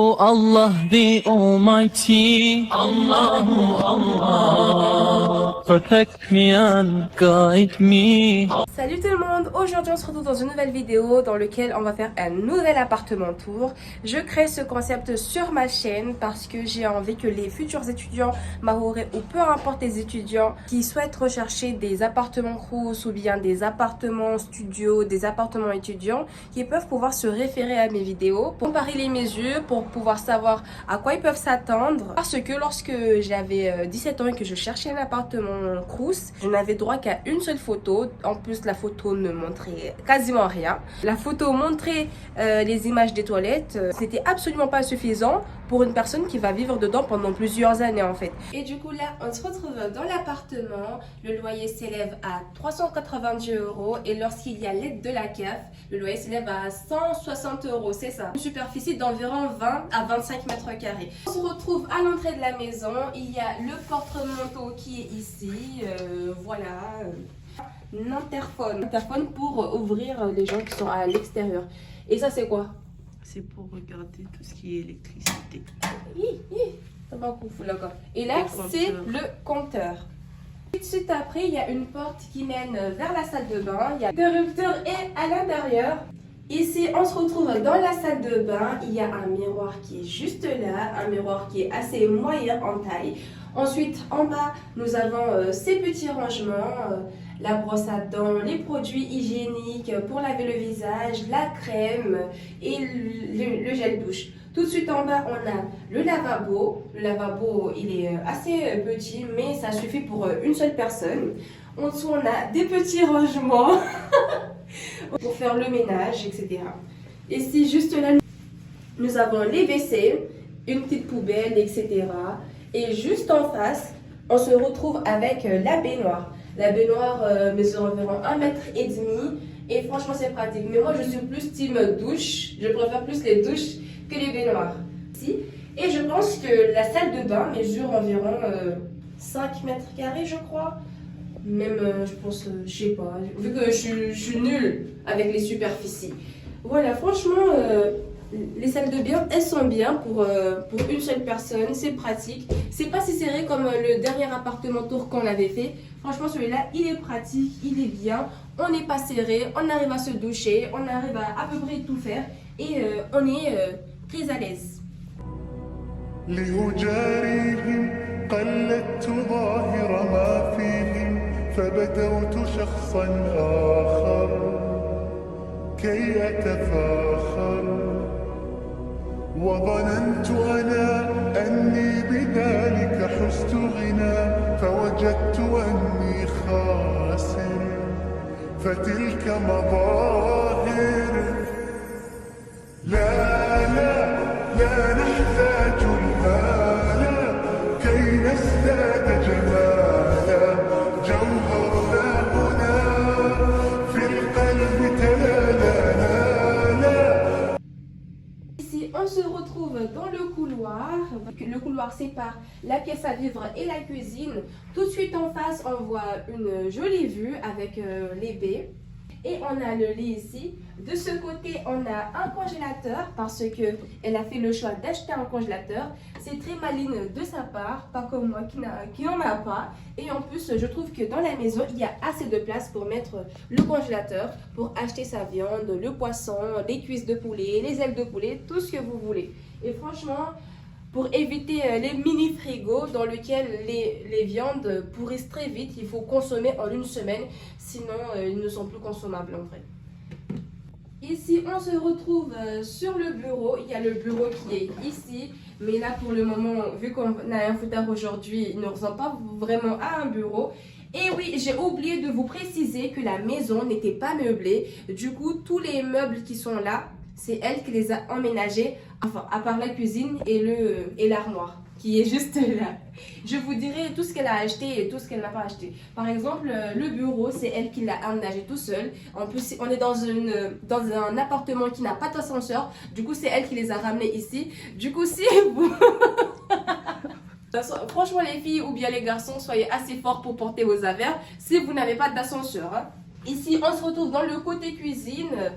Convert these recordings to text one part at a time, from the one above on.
Oh Allah the Almighty, Allahu Allah, protect me and guide me. Salut tout le monde, aujourd'hui on se retrouve dans une nouvelle vidéo dans laquelle on va faire un nouvel appartement tour. Je crée ce concept sur ma chaîne parce que j'ai envie que les futurs étudiants mahorais ou peu importe les étudiants qui souhaitent rechercher des appartements crous ou bien des appartements studios, des appartements étudiants, qui peuvent pouvoir se référer à mes vidéos pour comparer les mesures, pour pouvoir savoir à quoi ils peuvent s'attendre. Parce que lorsque j'avais 17 ans et que je cherchais un appartement crous, je n'avais droit qu'à une seule photo. En plus, la photo ne montrait quasiment rien. La photo montrait les images des toilettes. C'était absolument pas suffisant pour une personne qui va vivre dedans pendant plusieurs années en fait. Et du coup là, on se retrouve dans l'appartement. Le loyer s'élève à 390 € et lorsqu'il y a l'aide de la CAF, le loyer s'élève à 160 €, c'est ça. Une superficie d'environ 20 à 25 mètres carrés. On se retrouve à l'entrée de la maison. Il y a le porte-manteau qui est ici. Voilà. Interphone pour ouvrir les gens qui sont à l'extérieur. Et ça c'est quoi? C'est pour regarder tout ce qui est électricité. Et là c'est le compteur. Tout de suite après il y a une porte qui mène vers la salle de bain. Il y a l'interrupteur et à l'intérieur. Ici on se retrouve dans la salle de bain. Il y a un miroir qui est juste là. Un miroir qui est assez moyen en taille. Ensuite en bas nous avons ces petits rangements. La brosse à dents, les produits hygiéniques pour laver le visage, la crème et le gel douche. Tout de suite en bas, on a le lavabo. Le lavabo, il est assez petit, mais ça suffit pour une seule personne. En dessous, on a des petits rangements pour faire le ménage, etc. Ici, juste là, nous avons les WC, une petite poubelle, etc. Et juste en face, on se retrouve avec la baignoire. La baignoire mesure environ 1,5 m et franchement c'est pratique. Mais moi je suis plus team douche, je préfère plus les douches que les baignoires. Et je pense que la salle de bain mesure environ 5 mètres carrés je crois. Même je pense, je sais pas, vu que je suis nulle avec les superficies. Voilà, franchement les salles de bain elles sont bien pour une seule personne, c'est pratique. C'est pas si serré comme le dernier appartement tour qu'on avait fait. Franchement celui-là il est pratique, il est bien, on n'est pas serré, on arrive à se doucher, on arrive à peu près tout faire et on est très à l'aise. وظننت أنا أني بذلك حزت غنى فوجدت أني خاسر فتلك مظاهر لا نحتاج المال كي نزداد جمالا جوهرنا هنا في القلب تلالا. On se retrouve dans le couloir. Le couloir sépare la pièce à vivre et la cuisine. Tout de suite en face, on voit une jolie vue avec les baies. Et on a le lit ici. De ce côté, on a un congélateur parce qu'elle a fait le choix d'acheter un congélateur. C'est très maligne de sa part, pas comme moi qui n'en a pas. Et en plus, je trouve que dans la maison, il y a assez de place pour mettre le congélateur, pour acheter sa viande, le poisson, les cuisses de poulet, les ailes de poulet, tout ce que vous voulez. Et franchement, pour éviter les mini frigos dans lesquels les viandes pourrissent très vite, il faut consommer en une semaine, sinon ils ne sont plus consommables en vrai. Ici, on se retrouve sur le bureau. Il y a le bureau qui est ici. Mais là, pour le moment, vu qu'on a un foutard aujourd'hui, il ne ressemble pas vraiment à un bureau. Et oui, j'ai oublié de vous préciser que la maison n'était pas meublée. Du coup, tous les meubles qui sont là, c'est elle qui les a emménagés. Enfin, à part la cuisine et l'armoire qui est juste là. Je vous dirai tout ce qu'elle a acheté et tout ce qu'elle n'a pas acheté. Par exemple, le bureau, c'est elle qui l'a aménagé tout seul. En plus, on est dans un appartement qui n'a pas d'ascenseur. Du coup, c'est elle qui les a ramenés ici. Du coup, si vous... Franchement, les filles ou bien les garçons, soyez assez forts pour porter vos affaires si vous n'avez pas d'ascenseur. Hein. Ici, on se retrouve dans le côté cuisine.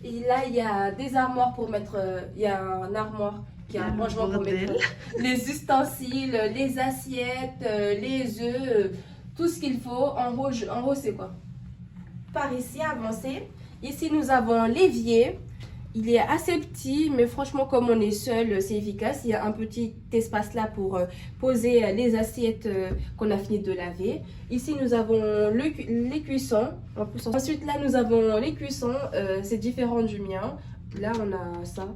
Et là, il y a des armoires pour mettre... il y a un armoire Il y a un Le rangement pour mettre bordel. les ustensiles, les assiettes, les œufs, tout ce qu'il faut. En haut c'est quoi? Par ici, avancez. Ici, nous avons l'évier. Il est assez petit, mais franchement, comme on est seul, c'est efficace. Il y a un petit espace là pour poser les assiettes qu'on a fini de laver. Ici, nous avons les cuissons. Ensuite, là, nous avons les cuissons. C'est différent du mien. Là, on a ça.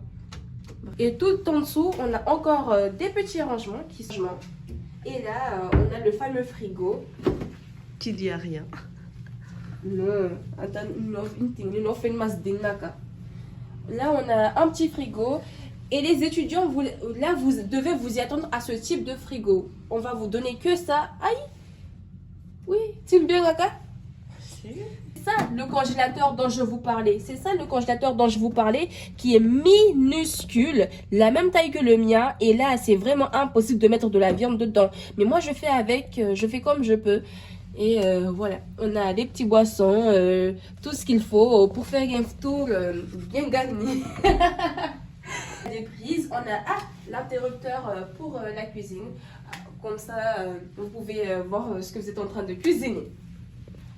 Et tout en dessous, on a encore des petits rangements qui sont... Et là, on a le fameux frigo. Tu dis à rien. Non, attends, là, on a un petit frigo. Et les étudiants, là, vous devez vous y attendre à ce type de frigo. On va vous donner que ça. Aïe! Oui, tu me bien, Kaka? C'est ça le congélateur dont je vous parlais. C'est ça le congélateur dont je vous parlais, qui est minuscule, la même taille que le mien. Et là, c'est vraiment impossible de mettre de la viande dedans. Mais moi, je fais avec, je fais comme je peux. Et voilà, on a des petits boissons, tout ce qu'il faut pour faire un tour bien garni. Des prises, on a l'interrupteur pour la cuisine. Comme ça, vous pouvez voir ce que vous êtes en train de cuisiner.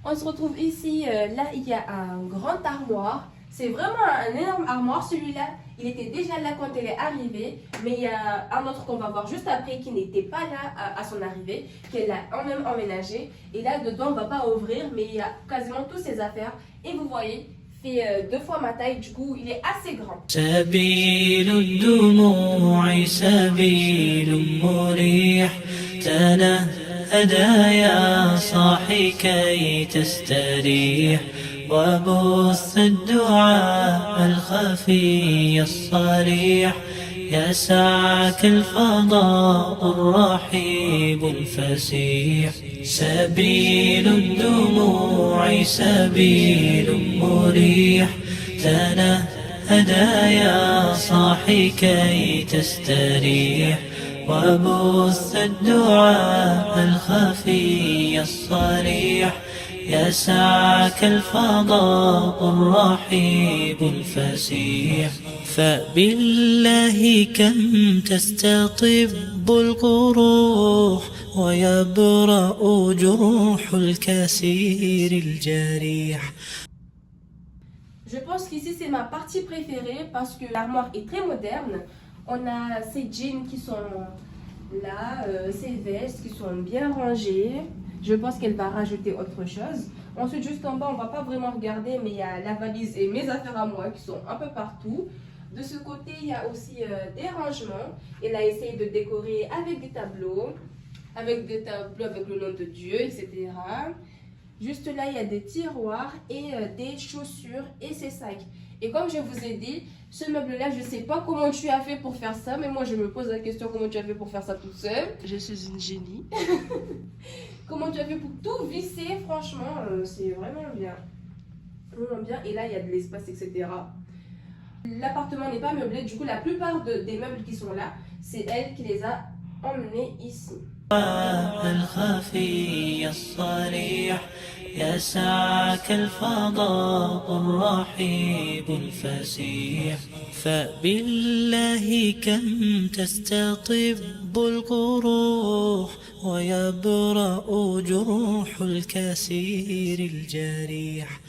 On se retrouve ici, là il y a un grand armoire. C'est vraiment un énorme armoire. Celui-là, il était déjà là quand elle est arrivée. Mais il y a un autre qu'on va voir juste après qui n'était pas là à son arrivée, qu'elle a même emménagé. Et là, dedans, on ne va pas ouvrir, mais il y a quasiment toutes ses affaires. Et vous voyez, il fait 2 fois ma taille, du coup, il est assez grand. سبيل الدموع سبيل مريح تنهدى يا صاحي كي تستريح وبث الدعاء الخفي الصريح يسعك الفضاء الرحيب الفسيح سبيل الدموع سبيل مريح تنهدى يا صاحي كي تستريح وبث الدعاء الخفي الصريح يسعك الفضاء الرحيب الفسيح فبالله كم تستطب القروح ويبرأ جروح الكسير الجريح. Je pense qu'ici c'est ma partie préférée parce que l'armoire est très moderne. On a ces jeans qui sont là, ces vestes qui sont bien rangées. Je pense qu'elle va rajouter autre chose. Ensuite, juste en bas, on ne va pas vraiment regarder, mais il y a la valise et mes affaires à moi qui sont un peu partout. De ce côté, il y a aussi des rangements. Elle a essayé de décorer avec des tableaux avec le nom de Dieu, etc. Juste là, il y a des tiroirs et des chaussures et ces sacs. Et comme je vous ai dit, ce meuble-là, je ne sais pas comment tu as fait pour faire ça, mais moi, je me pose la question comment tu as fait pour faire ça toute seule. Je suis une génie. Comment tu as fait pour tout visser, franchement, c'est vraiment bien. Vraiment bien. Et là, il y a de l'espace, etc. L'appartement n'est pas meublé, du coup, la plupart des meubles qui sont là, c'est elle qui les a emmenés ici. الخفي الصريح يسعك الفضاء الرحيب الفسيح فبالله كم تستطب القروح ويبرأ جروح الكسير الجريح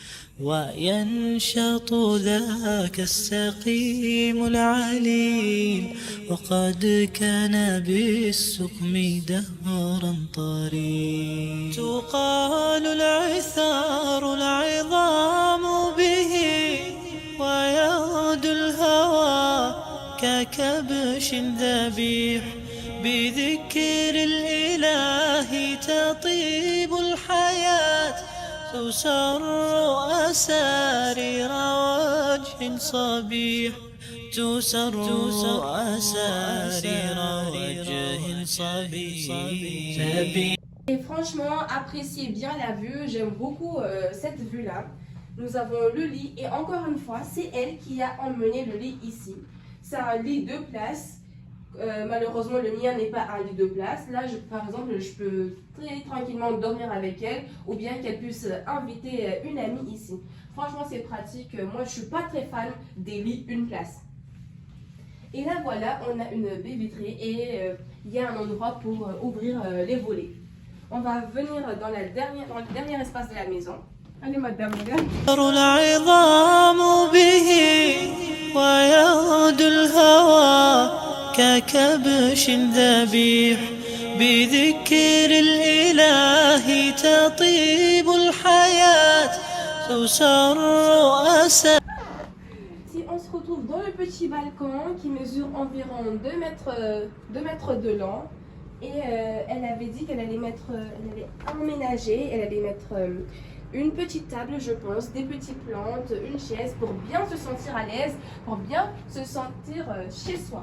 وينشط ذاك السقيم العليل وقد كان بالسقم دهرا طريق تقال العثار العظام به ويغدو الهوى ككبش ذبيح بذكر الإله تطيب الحياة تسر أسارير وجه صبيح تسر أسارير وجه صبيح. Et franchement, appréciez bien la vue. J'aime beaucoup cette vue-là. Nous avons le lit et encore une fois, c'est elle qui a emmené le lit ici. C'est un lit 2 places. Malheureusement, le mien n'est pas un lit 2 places. Là, par exemple, je peux très tranquillement dormir avec elle ou bien qu'elle puisse inviter une amie ici. Franchement, c'est pratique. Moi, je ne suis pas très fan des lits 1 place. Et là voilà, on a une baie vitrée et il y a un endroit pour ouvrir les volets. On va venir dans le dernier espace de la maison. Allez madame, regarde. العظام به ويهد الهوى ككبش ذبيح بذكر الإله تطيب الحياة تسر أسى. Si on se retrouve dans le petit balcon qui mesure environ 2 mètres de long. Et elle avait dit qu'elle allait emménager, elle allait mettre une petite table, je pense, des petites plantes, une chaise pour bien se sentir à l'aise, pour bien se sentir chez soi.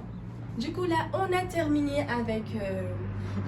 Du coup là, on a terminé avec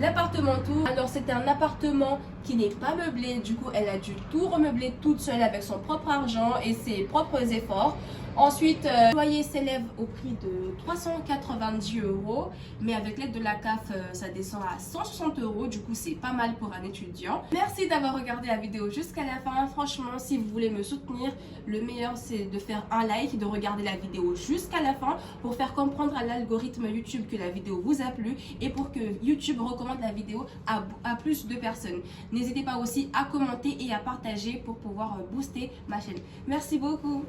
l'appartement tout. Alors c'était un appartement qui n'est pas meublé, du coup elle a dû tout remeubler toute seule avec son propre argent et ses propres efforts. Ensuite, le loyer s'élève au prix de 390 €, mais avec l'aide de la CAF, ça descend à 160 €. Du coup, c'est pas mal pour un étudiant. Merci d'avoir regardé la vidéo jusqu'à la fin. Franchement, si vous voulez me soutenir, le meilleur c'est de faire un like, de regarder la vidéo jusqu'à la fin pour faire comprendre à l'algorithme YouTube que la vidéo vous a plu et pour que YouTube recommande la vidéo à plus de personnes. N'hésitez pas aussi à commenter et à partager pour pouvoir booster ma chaîne. Merci beaucoup.